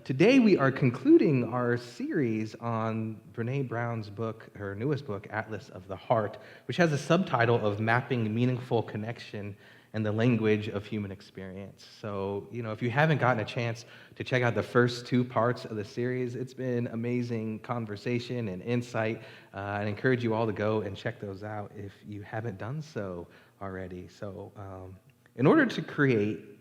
Today we are concluding our series on Brene Brown's book, her newest book, Atlas of the Heart, which has a subtitle of Mapping Meaningful Connection and the Language of Human Experience. So, if you haven't gotten a chance to check out the first two parts of the series, it's been amazing conversation and insight. I'd encourage you all to go and check those out if you haven't done so already. So, in order to create,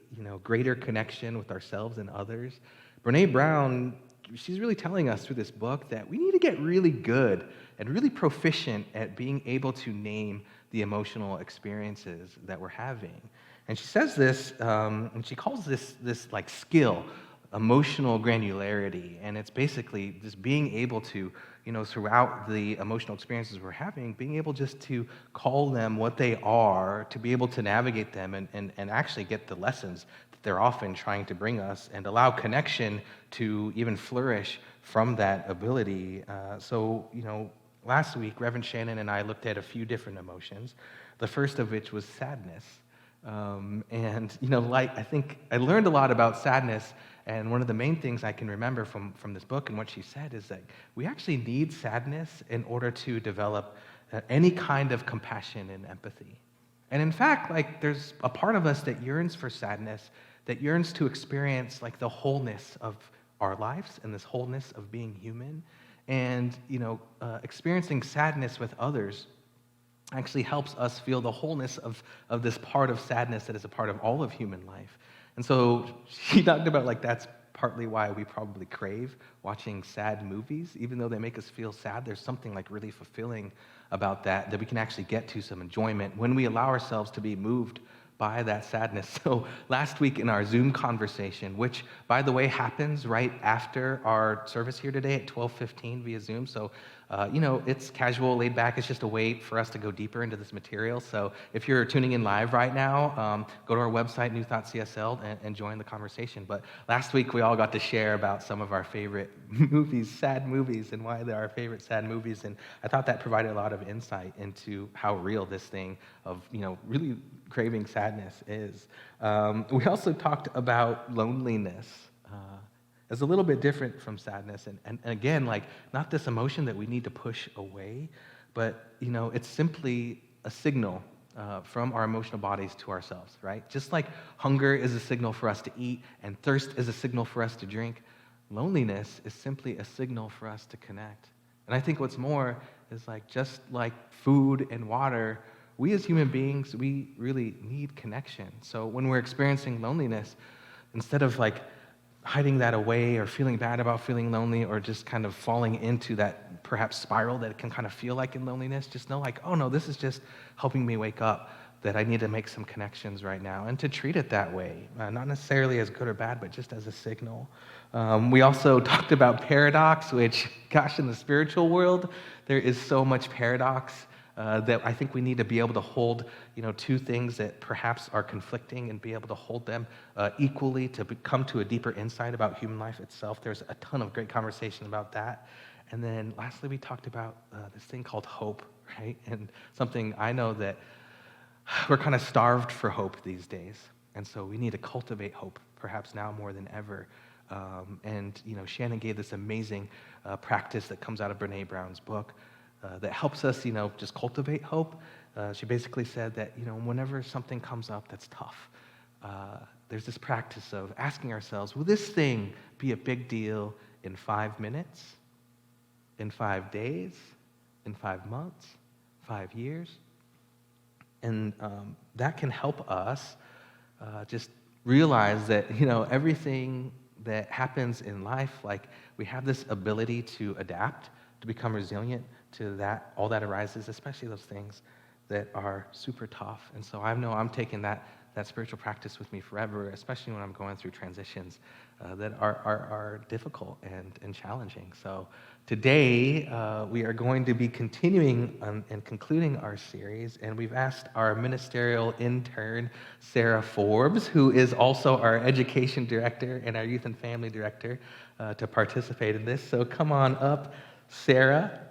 greater connection with ourselves and others, Brene Brown, she's really telling us through this book that we need to get really good and really proficient at being able to name the emotional experiences that we're having. And she says this, and she calls this like skill, emotional granularity. And it's basically just being able to, throughout the emotional experiences we're having, being able just to call them what they are, to be able to navigate them and actually get the lessons they're often trying to bring us and allow connection to even flourish from that ability. Last week, Reverend Shannon and I looked at a few different emotions, the first of which was sadness. I think I learned a lot about sadness, and one of the main things I can remember from this book and what she said is that we actually need sadness in order to develop any kind of compassion and empathy. And in fact, there's a part of us that yearns for sadness, that yearns to experience the wholeness of our lives and this wholeness of being human. And, experiencing sadness with others actually helps us feel the wholeness of this part of sadness that is a part of all of human life. And so she talked about that's partly why we probably crave watching sad movies. Even though they make us feel sad, there's something really fulfilling about that we can actually get to some enjoyment when we allow ourselves to be moved by that sadness. So last week in our Zoom conversation, which, by the way, happens right after our service here today at 12:15 via Zoom. So, it's casual, laid back. It's just a way for us to go deeper into this material. So if you're tuning in live right now, go to our website, New Thought CSL, and join the conversation. But last week, we all got to share about some of our favorite movies, sad movies, and why they're our favorite sad movies. And I thought that provided a lot of insight into how real this thing of, really craving sadness is. We also talked about loneliness as a little bit different from sadness. And again, not this emotion that we need to push away, but, it's simply a signal from our emotional bodies to ourselves, right? Just like hunger is a signal for us to eat and thirst is a signal for us to drink, loneliness is simply a signal for us to connect. And I think what's more is just like food and water, we as human beings, we really need connection. So when we're experiencing loneliness, instead of hiding that away or feeling bad about feeling lonely or just kind of falling into that perhaps spiral that it can kind of feel like in loneliness, just know oh no, this is just helping me wake up, that I need to make some connections right now, and to treat it that way, not necessarily as good or bad, but just as a signal. We also talked about paradox, which, gosh, in the spiritual world, there is so much paradox that I think we need to be able to hold, two things that perhaps are conflicting and be able to hold them equally to come to a deeper insight about human life itself. There's a ton of great conversation about that. And then lastly, we talked about this thing called hope, right? And something I know that we're kind of starved for hope these days. And so we need to cultivate hope, perhaps now more than ever. Shannon gave this amazing practice that comes out of Brene Brown's book that helps us, just cultivate hope. She basically said that, whenever something comes up that's tough, there's this practice of asking ourselves, will this thing be a big deal in 5 minutes, in 5 days, in 5 months, 5 years? And that can help us just realize that, everything that happens in life, we have this ability to adapt, to become resilient to that, all that arises, especially those things that are super tough. And so I know I'm taking that spiritual practice with me forever, especially when I'm going through transitions that are difficult and challenging. So today we are going to be continuing and concluding our series, and we've asked our ministerial intern, Sarah Forbes, who is also our education director and our youth and family director, to participate in this. So come on up, Sarah.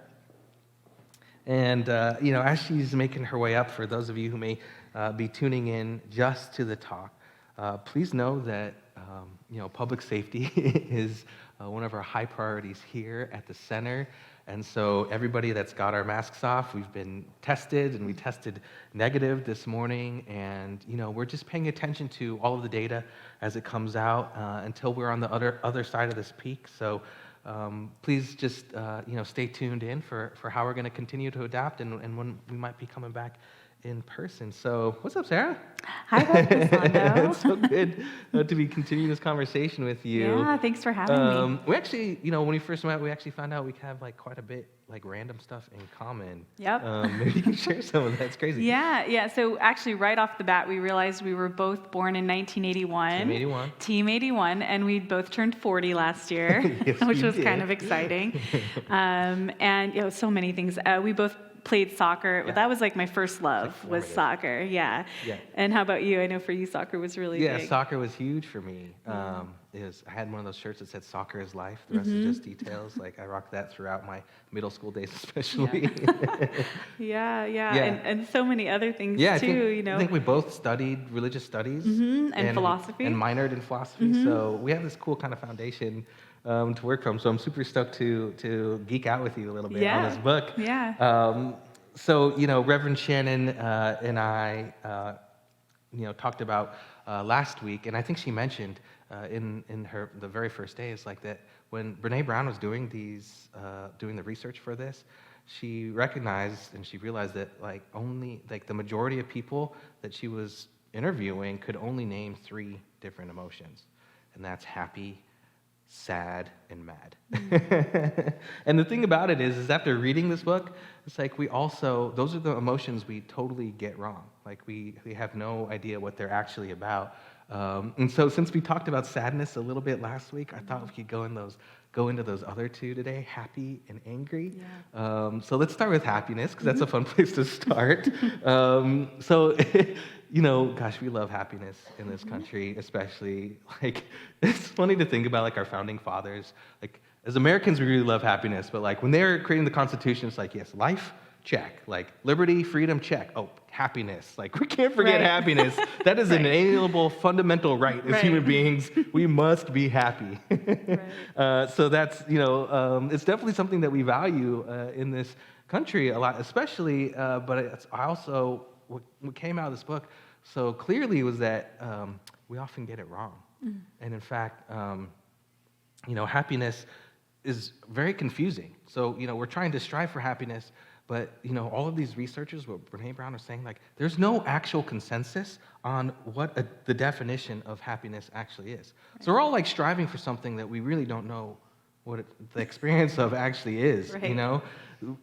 And, as she's making her way up, for those of you who may be tuning in just to the talk, please know that, public safety is one of our high priorities here at the center. And so everybody that's got our masks off, we've been tested, and we tested negative this morning. And we're just paying attention to all of the data as it comes out until we're on the other side of this peak. So please just stay tuned in for how we're going to continue to adapt and when we might be coming back in person. So what's up, Sarah? Hi, Dr. Sando. It's so good to be continuing this conversation with you. Yeah, thanks for having me. We actually, when we first met, we actually found out we have quite a bit random stuff in common. Yep. Maybe you can share some of that. It's crazy. Yeah. So actually, right off the bat, we realized we were both born in 1981. Team 81, and we both turned 40 last year, Yes, which we was did. kind of exciting. And so many things. We both played soccer. Yeah. That was my first love was soccer. Yeah. And how about you? I know for you, soccer was really big. Yeah, soccer was huge for me. I had one of those shirts that said "Soccer is life." The rest is just details. I rocked that throughout my middle school days, especially. Yeah. And so many other things too. I think we both studied religious studies and philosophy, and minored in philosophy. So we have this cool kind of foundation to work from. So I'm super stoked to geek out with you a little bit on this book. Yeah. So Reverend Shannon and I talked about last week, and I think she mentioned in the very first days that when Brene Brown was doing the research for this, she recognized and she realized that only the majority of people that she was interviewing could only name 3 different emotions, and that's happy, sad, and mad. And the thing about it is after reading this book, it's those are the emotions we totally get wrong. We have no idea what they're actually about. And so since we talked about sadness a little bit last week, I thought we could go into those other 2 today, happy and angry. Yeah. So let's start with happiness, because that's a fun place to start. Gosh, we love happiness in this country, especially. It's funny to think about our founding fathers. As Americans, we really love happiness, but when they were creating the Constitution, it's yes, life, check. Liberty, freedom, check. Oh, happiness. We can't forget happiness. That is an inalienable, fundamental right as human beings. We must be happy. So that's, it's definitely something that we value in this country a lot, especially, but it's also, what came out of this book so clearly was that we often get it wrong. And in fact, happiness is very confusing. So, we're trying to strive for happiness, but, all of these researchers, what Brene Brown are saying, there's no actual consensus on what the definition of happiness actually is. So we're all striving for something that we really don't know what the experience of actually is,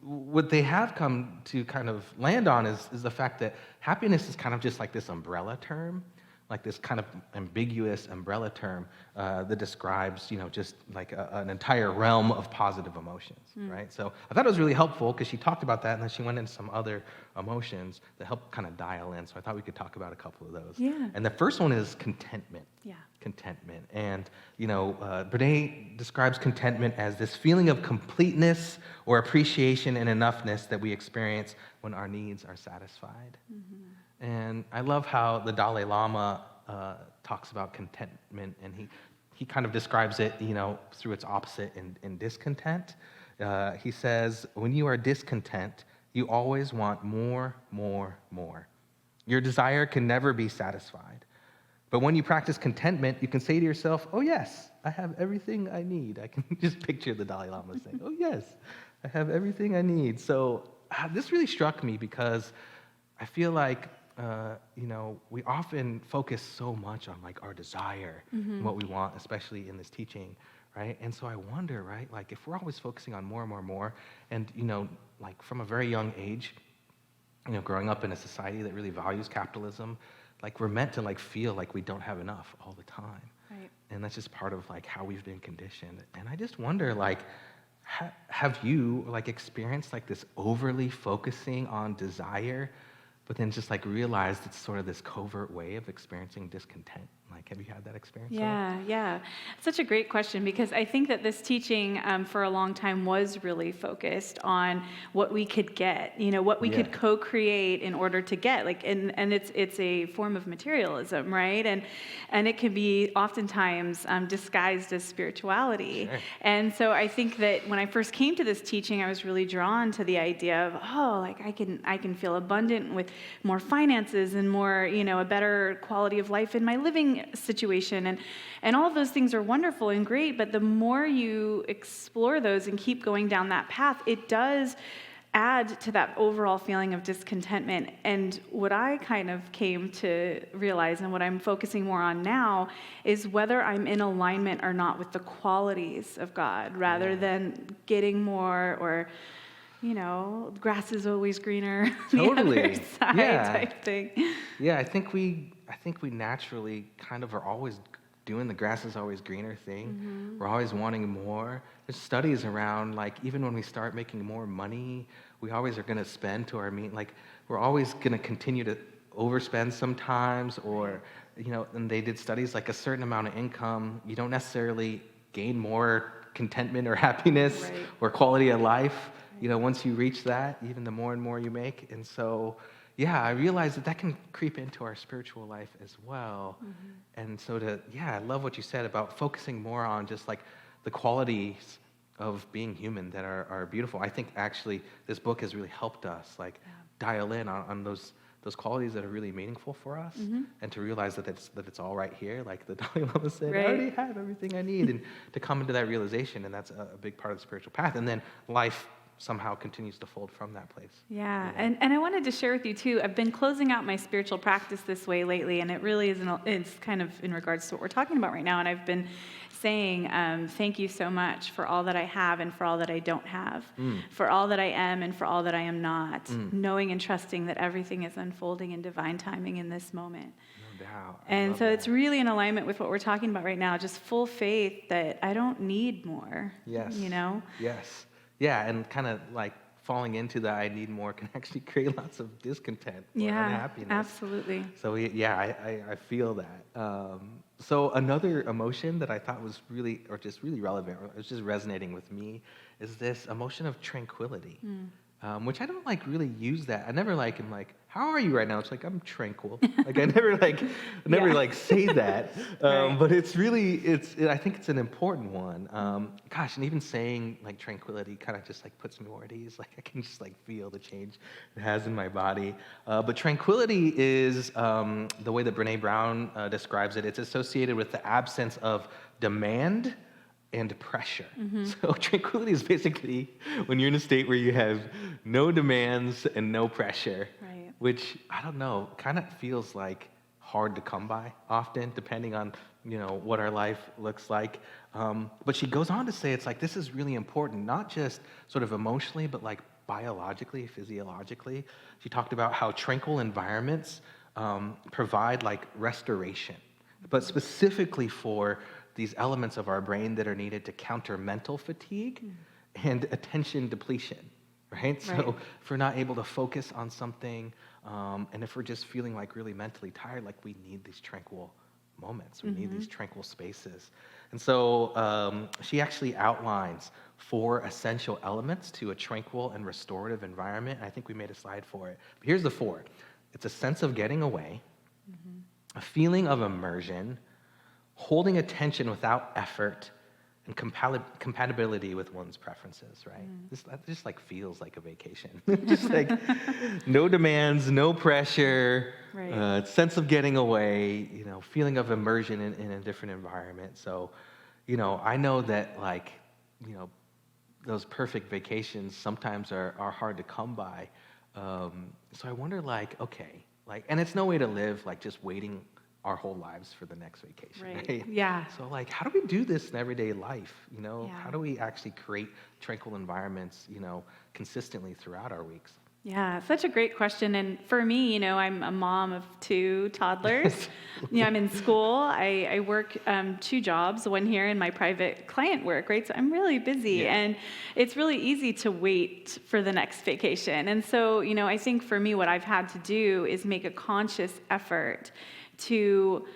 What they have come to kind of land on is the fact that happiness is kind of just this umbrella term, this kind of ambiguous umbrella term that describes, just an entire realm of positive emotions, right? So I thought it was really helpful because she talked about that, and then she went into some other emotions that help kind of dial in. So I thought we could talk about a couple of those. Yeah. And the first one is contentment. Yeah. Contentment. And, Brene describes contentment as this feeling of completeness or appreciation and enoughness that we experience when our needs are satisfied. And I love how the Dalai Lama talks about contentment, and he kind of describes it, through its opposite in discontent. He says, when you are discontent, you always want more, more, more. Your desire can never be satisfied. But when you practice contentment, you can say to yourself, oh yes, I have everything I need. I can just picture the Dalai Lama saying, oh yes, I have everything I need. So this really struck me because I feel we often focus so much on our desire and what we want, especially in this teaching, right? And so I wonder, right, if we're always focusing on more and more and more, and from a very young age, growing up in a society that really values capitalism, we're meant to feel we don't have enough all the time, Right. and that's just part of how we've been conditioned. And I just wonder, have you experienced this overly focusing on desire, but then just realized it's sort of this covert way of experiencing discontent? Like, have you had that experience? Yeah. Such a great question, because I think that this teaching for a long time was really focused on what we could get, what we could co-create in order to get, like, and it's a form of materialism, right? And it can be oftentimes disguised as spirituality. Sure. And so I think that when I first came to this teaching, I was really drawn to the idea of, like I can feel abundant with more finances and more, a better quality of life in my living situation, and all of those things are wonderful and great, but the more you explore those and keep going down that path, it does add to that overall feeling of discontentment. And what I kind of came to realize, and what I'm focusing more on now, is whether I'm in alignment or not with the qualities of God, rather than getting more, or grass is always greener. Totally. The other side type thing. Yeah, I think we naturally kind of are always doing the grass is always greener thing. Mm-hmm. We're always wanting more. There's studies around, like, even when we start making more money, we always are going to spend to our means. Like, we're always going to continue to overspend sometimes, or, and they did studies, like, a certain amount of income, you don't necessarily gain more contentment or happiness or quality of life. Once you reach that, even the more and more you make. And so, I realized that can creep into our spiritual life as well. Mm-hmm. And so I love what you said about focusing more on just like the qualities of being human that are beautiful. I think actually this book has really helped us dial in on those qualities that are really meaningful for us, mm-hmm. and to realize that it's all right here. Like the Dalai Lama said, I already have everything I need, and to come into that realization, and that's a big part of the spiritual path. And then life somehow continues to fold from that place. Yeah. And I wanted to share with you too, I've been closing out my spiritual practice this way lately, and it really it's kind of in regards to what we're talking about right now, and I've been saying thank you so much for all that I have and for all that I don't have, for all that I am and for all that I am not, knowing and trusting that everything is unfolding in divine timing in this moment. No doubt. And so it's really in alignment with what we're talking about right now, just full faith that I don't need more. Yes. Yes. Yeah, and kind of like falling into the I need more can actually create lots of discontent or unhappiness. Absolutely. So I feel that. So another emotion that I thought was really relevant, or was just resonating with me, is this emotion of tranquility, which I don't really use that. I never am like, how are you right now? It's like, I'm tranquil. Like I never say that. But it's I think it's an important one. And even saying like tranquility kind of just puts me more at ease. Like I can just feel the change it has in my body. But tranquility is the way that Brene Brown describes it. It's associated with the absence of demand and pressure. Mm-hmm. So tranquility is basically when you're in a state where you have no demands and no pressure, which, I don't know, kind of feels like hard to come by often, depending on, what our life looks like. But she goes on to say it's this is really important, not just sort of emotionally, but biologically, physiologically. She talked about how tranquil environments provide restoration, but specifically for these elements of our brain that are needed to counter mental fatigue and attention depletion, right? So if we're not able to focus on something, and if we're just feeling really mentally tired, we need these tranquil moments. We need these tranquil spaces. And so she actually outlines 4 essential elements to a tranquil and restorative environment. I think we made a slide for it. But here's the 4. It's a sense of getting away, a feeling of immersion, holding attention without effort, and compatibility with one's preferences, right? This just feels like a vacation. Just no demands, no pressure, sense of getting away, feeling of immersion in a different environment. So, I know that those perfect vacations sometimes are hard to come by. So I wonder and it's no way to live just waiting our whole lives for the next vacation, right? Yeah. So how do we do this in everyday life? How do we actually create tranquil environments, consistently throughout our weeks? Yeah, such a great question. And for me, I'm a mom of 2 toddlers. I'm in school. I work 2 jobs, one here in my private client work, right? So I'm really busy, and it's really easy to wait for the next vacation. And so, I think for me, what I've had to do is make a conscious effort to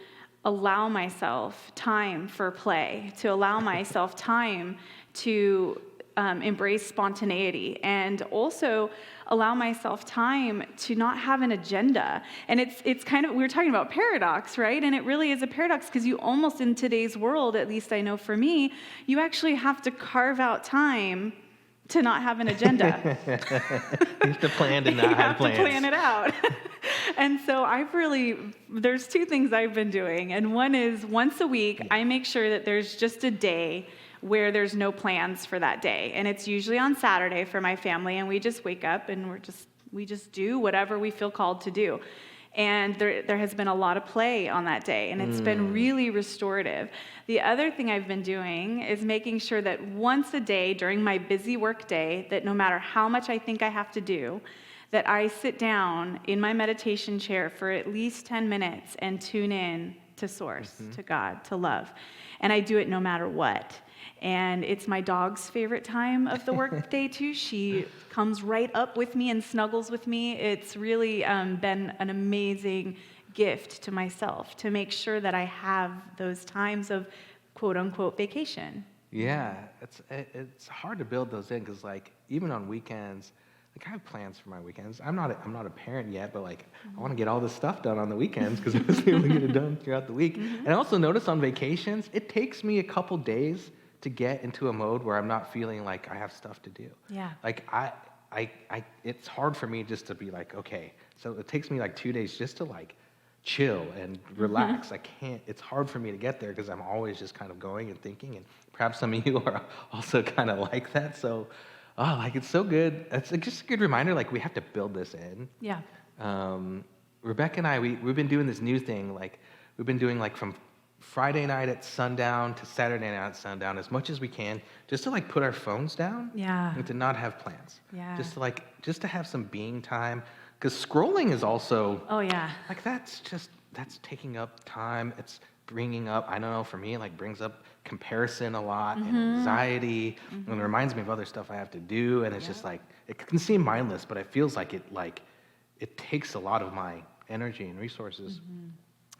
allow myself time for play, to allow myself time to embrace spontaneity, and also allow myself time to not have an agenda. And it's kind of, we were talking about paradox, right? And it really is a paradox, because you almost, in today's world, at least I know for me, you actually have to carve out time to not have an agenda. You have to plan to not have plans. You have to plan it out. And so there's two things I've been doing. And one is, once a week, I make sure that there's just a day where there's no plans for that day. And it's usually on Saturday for my family, and we just wake up and we just do whatever we feel called to do. And there has been a lot of play on that day, and it's been really restorative. The other thing I've been doing is making sure that once a day during my busy work day, that no matter how much I think I have to do, that I sit down in my meditation chair for at least 10 minutes and tune in to Source, to God, to love. And I do it no matter what. And it's my dog's favorite time of the workday too. She comes right up with me and snuggles with me. It's really been an amazing gift to myself to make sure that I have those times of quote unquote vacation. Yeah, it's hard to build those in, because like even on weekends, like I have plans for my weekends. I'm not a parent yet, but like I want to get all this stuff done on the weekends, because I was able to get it done throughout the week. And I also notice on vacations, it takes me a couple days to get into a mode where I'm not feeling like I have stuff to do. Yeah. Like it's hard for me just to be like, okay. So it takes me like 2 days just to like chill and relax. It's hard for me to get there, because I'm always just kind of going and thinking, and perhaps some of you are also kind of like that. So, like it's so good. It's like just a good reminder, like we have to build this in. Yeah. Rebecca and I, we've been doing this new thing, like we've been doing like from Friday night at sundown to Saturday night at sundown as much as we can, just to like put our phones down. Yeah. And to not have plans. Yeah. Just to have some being time, because scrolling is also, Oh yeah. like that's taking up time. It's bringing up, I don't know, for me, it like brings up comparison a lot and anxiety, and it reminds me of other stuff I have to do, and it's just like, it can seem mindless, but it feels like it takes a lot of my energy and resources.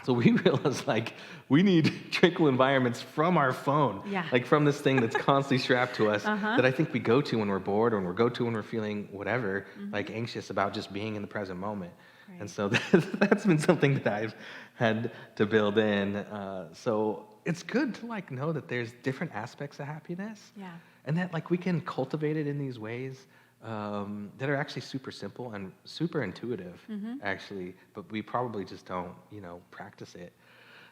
So we realized like we need tranquil environments from our phone, like from this thing that's constantly strapped to us, that I think we go to when we're bored, or when we're feeling whatever, like anxious about just being in the present moment. Right. And so that's been something that I've had to build in. So it's good to like know that there's different aspects of happiness, and that like we can cultivate it in these ways that are actually super simple and super intuitive, actually, but we probably just don't, practice it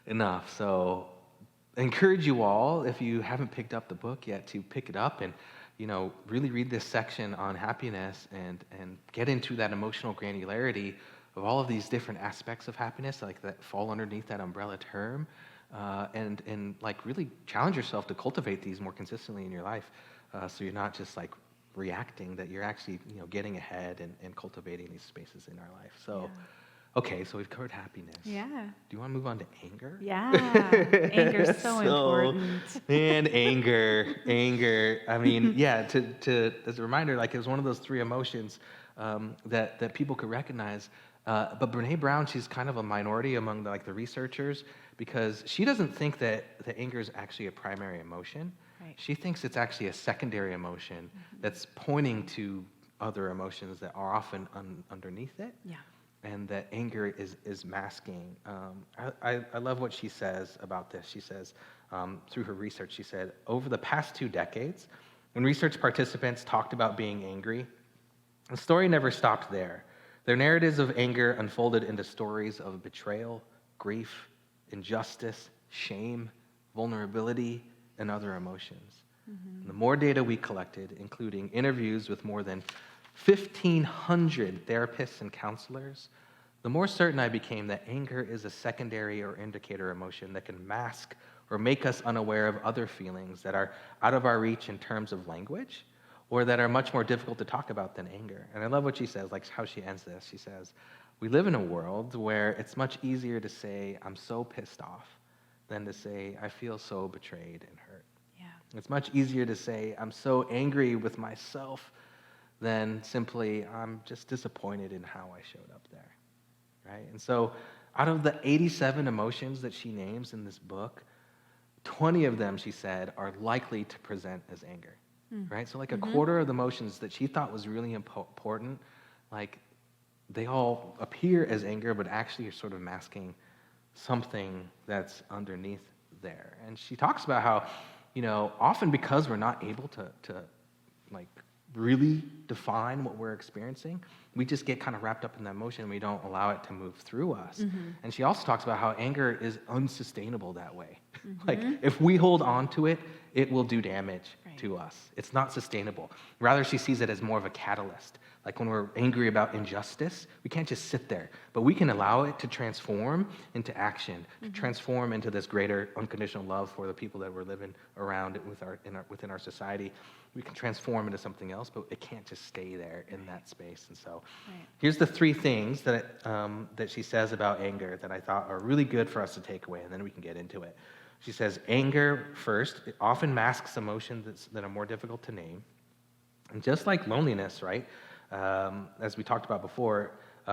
enough. So I encourage you all, if you haven't picked up the book yet, to pick it up and, really read this section on happiness and get into that emotional granularity of all of these different aspects of happiness, like that fall underneath that umbrella term, and like really challenge yourself to cultivate these more consistently in your life, so you're not just like reacting, that you're actually getting ahead and cultivating these spaces in our life. So okay, so we've covered happiness. Do you want to move on to anger? Anger's so important. Man, anger. I mean, to as a reminder, like it was one of those three emotions that people could recognize. But Brene Brown, she's kind of a minority among the researchers, because she doesn't think that anger is actually a primary emotion. She thinks it's actually a secondary emotion that's pointing to other emotions that are often underneath it. And that anger is masking. I love what she says about this. She says, through her research, she said, over the past 2 decades, when research participants talked about being angry, the story never stopped there. Their narratives of anger unfolded into stories of betrayal, grief, injustice, shame, vulnerability, and other emotions. And the more data we collected, including interviews with more than 1,500 therapists and counselors, the more certain I became that anger is a secondary or indicator emotion that can mask or make us unaware of other feelings that are out of our reach in terms of language, or that are much more difficult to talk about than anger. And I love what she says, like how she ends this. She says, we live in a world where it's much easier to say, I'm so pissed off, than to say, I feel so betrayed and hurt. It's much easier to say, I'm so angry with myself, than simply, I'm just disappointed in how I showed up there, right? And so Out of the 87 emotions that she names in this book, 20 of them, she said, are likely to present as anger, right? So like a quarter of the emotions that she thought was really important, like they all appear as anger, but actually are sort of masking something that's underneath there. And she talks about how, often because we're not able to like really define what we're experiencing, we just get kind of wrapped up in that emotion and we don't allow it to move through us. And she also talks about how anger is unsustainable that way. Like if we hold on to it, it will do damage to us. It's not sustainable. Rather, she sees it as more of a catalyst. Like when we're angry about injustice, we can't just sit there, but we can allow it to transform into action, to transform into this greater unconditional love for the people that we're living around within our society. We can transform into something else, but it can't just stay there in that space. And so here's the 3 things that she says about anger that I thought are really good for us to take away, and then we can get into it. She says, anger, first, it often masks emotions that are more difficult to name. And just like loneliness, right, as we talked about before,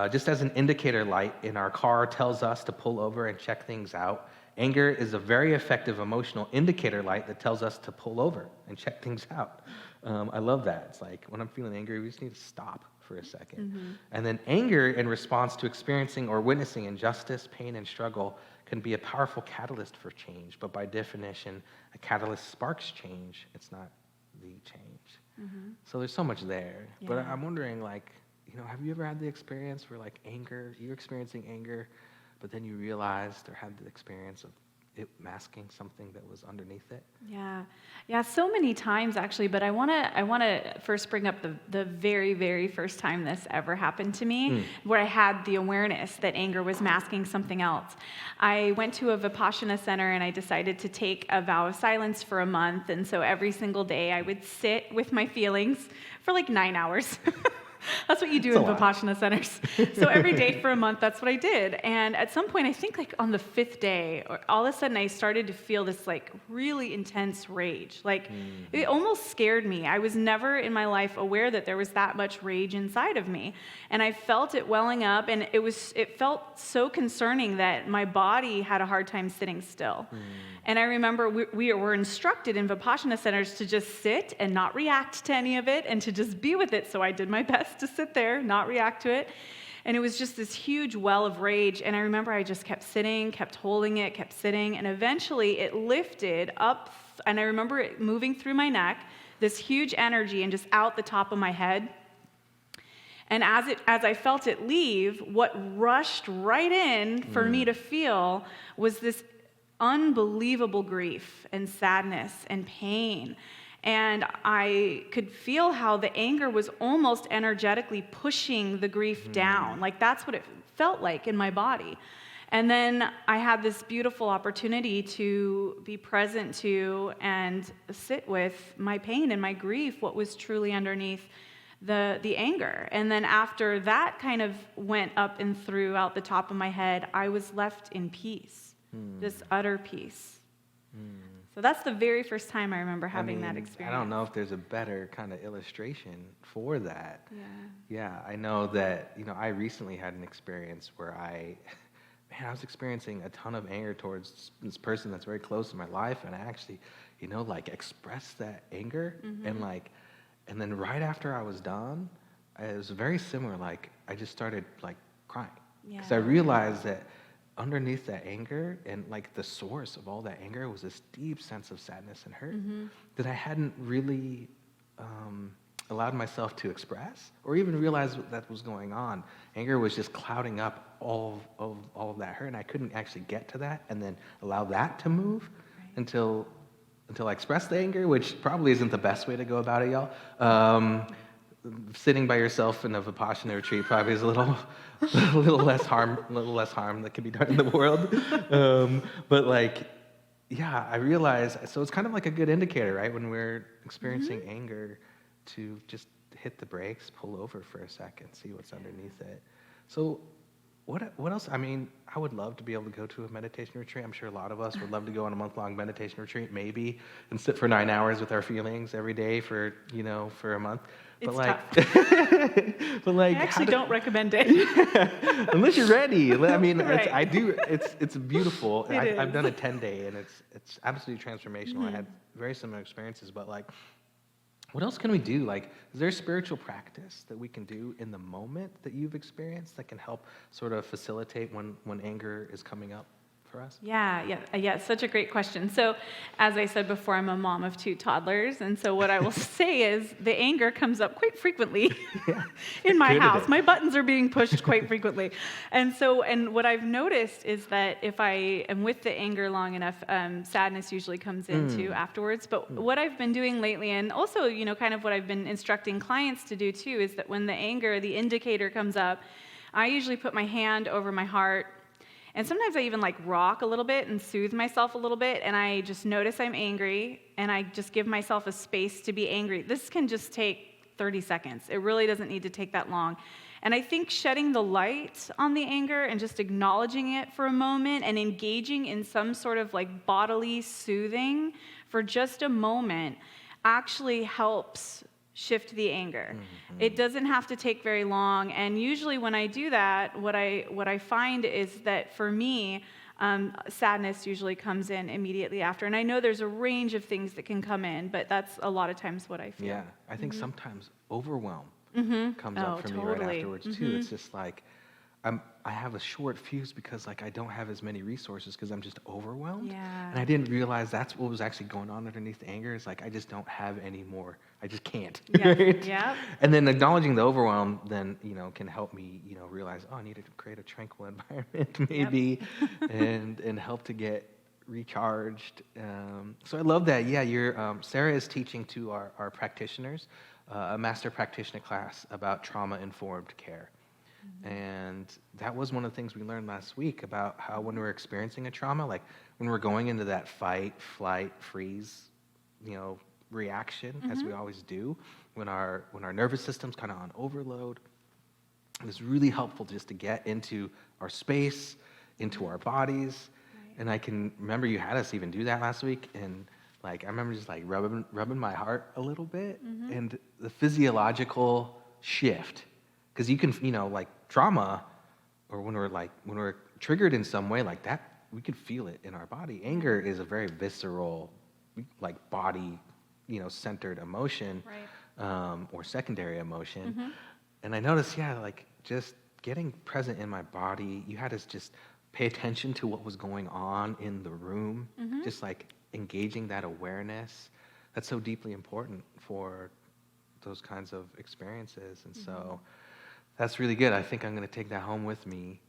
just as an indicator light in our car tells us to pull over and check things out, anger is a very effective emotional indicator light that tells us to pull over and check things out. I love that. It's like when I'm feeling angry, we just need to stop for a second. And then anger in response to experiencing or witnessing injustice, pain, and struggle can be a powerful catalyst for change. But by definition, a catalyst sparks change. It's not the change. So there's so much there. Yeah. But I'm wondering, like, have you ever had the experience where, like, you're experiencing anger, but then you realized or had the experience of it masking something that was underneath it? Yeah, so many times actually. But I want to first bring up the very, very first time this ever happened to me, where I had the awareness that anger was masking something else. I went to a Vipassana center and I decided to take a vow of silence for a month, and so every single day I would sit with my feelings for like 9 hours. That's what you do in Vipassana centers. So every day for a month, that's what I did. And at some point, I think like on the 5th day, all of a sudden I started to feel this like really intense rage. Like it almost scared me. I was never in my life aware that there was that much rage inside of me. And I felt it welling up, and it felt so concerning that my body had a hard time sitting still. And I remember we were instructed in Vipassana centers to just sit and not react to any of it and to just be with it. So I did my best to sit there, not react to it. And it was just this huge well of rage. And I remember I just kept sitting, kept holding it, kept sitting. And eventually it lifted up. And I remember it moving through my neck, this huge energy, and just out the top of my head. And as I felt it leave, what rushed right in for me to feel was this unbelievable grief and sadness and pain. And I could feel how the anger was almost energetically pushing the grief down. Like that's what it felt like in my body. And then I had this beautiful opportunity to be present to and sit with my pain and my grief, what was truly underneath the anger. And then after that kind of went up and through out the top of my head, I was left in peace, this utter peace. So that's the very first time I remember having that experience. I don't know if there's a better kind of illustration for that. Yeah, I know that, I recently had an experience where I was experiencing a ton of anger towards this person that's very close in my life, and I actually, expressed that anger, and then right after I was done, it was very similar. Like, I just started, crying. Because I realized that underneath that anger and the source of all that anger was this deep sense of sadness and hurt that I hadn't really allowed myself to express or even realize that was going on. Anger was just clouding up all of that hurt, and I couldn't actually get to that and then allow that to move until I expressed the anger, which probably isn't the best way to go about it, y'all. Sitting by yourself in a Vipassana retreat probably is a little less harm that can be done in the world. But I realized, so it's kind of like a good indicator, right? When we're experiencing anger, to just hit the brakes, pull over for a second, see what's underneath it. So what else? I mean, I would love to be able to go to a meditation retreat. I'm sure a lot of us would love to go on a month-long meditation retreat, maybe, and sit for 9 hours with our feelings every day for, for a month. But It's like, tough. but like, I actually don't recommend it. unless you're ready. I mean, Right. I do. It's beautiful. It I've is. done a 10-day, and it's absolutely transformational. I had very similar experiences, but like, what else can we do? Like, is there a spiritual practice that we can do in the moment that you've experienced that can help sort of facilitate when anger is coming up for us? Yeah, such a great question. So, as I said before, I'm a mom of 2 toddlers, and so what I will say is the anger comes up quite frequently in my Good at house. it. My buttons are being pushed quite frequently. And what I've noticed is that if I am with the anger long enough, sadness usually comes in too afterwards. But what I've been doing lately, and also, kind of what I've been instructing clients to do too, is that when the indicator comes up, I usually put my hand over my heart. And sometimes I even like rock a little bit and soothe myself a little bit, and I just notice I'm angry, and I just give myself a space to be angry. This can just take 30 seconds. It really doesn't need to take that long. And I think shedding the light on the anger and just acknowledging it for a moment and engaging in some sort of like bodily soothing for just a moment actually helps shift the anger. It doesn't have to take very long, and usually when I do that, what I find is that for me, sadness usually comes in immediately after. And I know there's a range of things that can come in, but that's a lot of times what I feel. Yeah, I think sometimes overwhelm comes Oh, up for me right totally. afterwards too. It's just like I have a short fuse because like I don't have as many resources because I'm just overwhelmed. Yeah. And I didn't realize that's what was actually going on underneath the anger. It's like I just don't have any more. I just can't. Yeah. Right? Yeah. And then acknowledging the overwhelm then, can help me, realize, I need to create a tranquil environment maybe and help to get recharged. So I love that. Yeah, Sarah is teaching to our practitioners a master practitioner class about trauma-informed care. And that was one of the things we learned last week about how when we're experiencing a trauma, like when we're going into that fight, flight, freeze, reaction, as we always do, when our nervous system's kind of on overload, it's really helpful just to get into our space, into our bodies. Right. And I can remember you had us even do that last week, and like I remember just like rubbing my heart a little bit, and the physiological shift. Because you can, like trauma, or when we're triggered in some way like that, we can feel it in our body. Anger is a very visceral, like body, centered emotion, Right. or secondary emotion. And I noticed, like just getting present in my body, you had us just pay attention to what was going on in the room, just like engaging that awareness. That's so deeply important for those kinds of experiences. And so that's really good. I think I'm going to take that home with me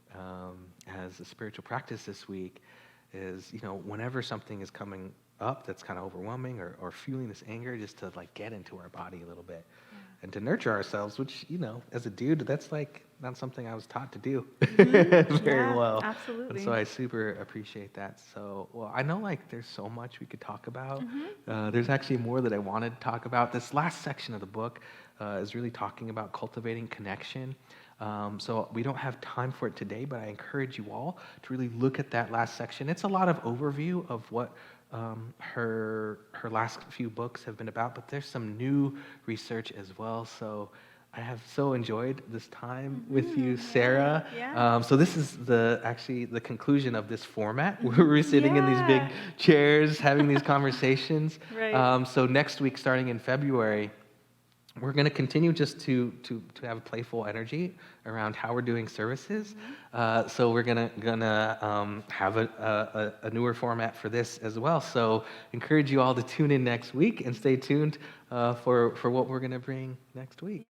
as a spiritual practice this week is, whenever something is coming up that's kind of overwhelming or feeling this anger, just to like get into our body a little bit and to nurture ourselves, which, as a dude, that's like not something I was taught to do very well. Absolutely. And so I super appreciate that. So, well, I know like there's so much we could talk about. There's actually more that I wanted to talk about. This last section of the book is really talking about cultivating connection. So we don't have time for it today, but I encourage you all to really look at that last section. It's a lot of overview of what her last few books have been about, but there's some new research as well. So I have so enjoyed this time with you, Sarah. Yeah. So this is actually the conclusion of this format. We're sitting in these big chairs having these conversations. Right. So next week, starting in February, we're going to continue just to have a playful energy around how we're doing services. So we're gonna have a newer format for this as well. So encourage you all to tune in next week and stay tuned for what we're going to bring next week.